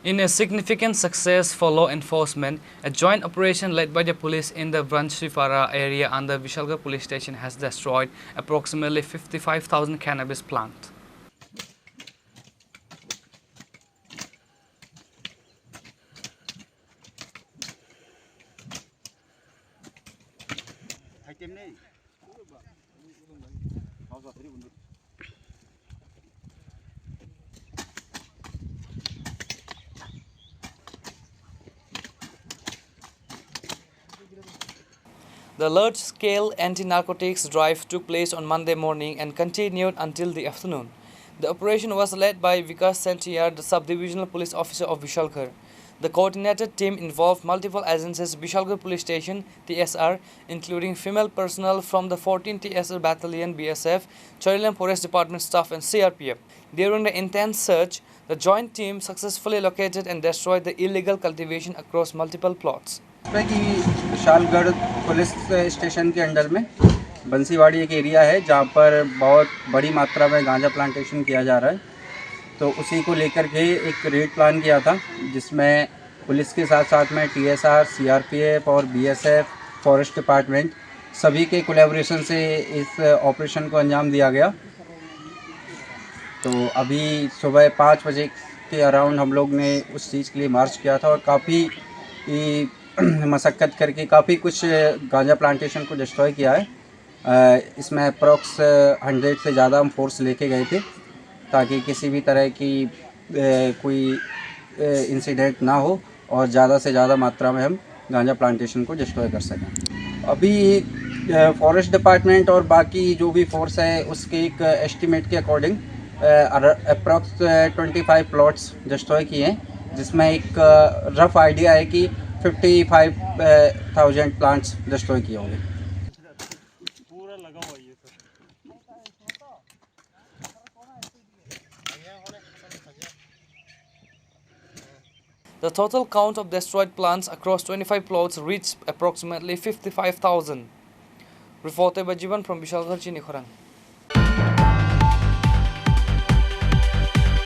In a significant success for law enforcement, a joint operation led by the police in the Banshipara area under Bishalgarh Police Station has destroyed approximately 55,000 cannabis plants. The large-scale anti-narcotics drive took place on Monday morning and continued until the afternoon. The operation was led by Vikas Santiyar, the Sub-Divisional Police Officer of Bishalgarh. The coordinated team involved multiple agencies, Bishalgarh Police Station, TSR, including female personnel from the 14th TSR Battalion BSF, Chorilam Forest Department staff and CRPF. During the intense search, the joint team successfully located and destroyed the illegal cultivation across multiple plots. कि Vishalgarh police station के under में बंसीवाड़ी एक area है जहाँ पर बहुत बड़ी मात्रा में गांजा प्लांटेशन किया जा रहा है। तो उसी को लेकर के एक रेड प्लान किया था जिसमें पुलिस के साथ साथ में TSR, CRPF और BSF, फॉरेस्ट डिपार्टमेंट सभी के कोलैबोरेशन से इस ऑपरेशन को अंजाम दिया गया। तो अभी सुबह 5 बजे के अराउंड हम लोग ने उस चीज़ के लिए मार्च किया था और काफ़ी मशक्क़त करके काफ़ी कुछ गांजा प्लांटेशन को डिस्ट्रॉय किया है। इसमें अप्रॉक्स 100 से ज़्यादा हम फोर्स लेके गए थे ताकि किसी भी तरह की कोई इंसिडेंट ना हो और ज़्यादा से ज़्यादा मात्रा में हम गांजा प्लांटेशन को डिस्ट्रॉय कर सकें। अभी फॉरेस्ट डिपार्टमेंट और बाकी जो भी फोर्स है उसके एक एस्टिमेट के अकॉर्डिंग अप्रॉक्स 25 प्लॉट्स डिस्ट्रॉय किए हैं, जिसमें एक रफ आइडिया है कि 55,000 प्लांट्स डिस्ट्रॉय किए होंगे। The total count of destroyed plants across 25 plots reached approximately 55,000. Reported by Jivan from Bishalgarh, Chini, Khorang.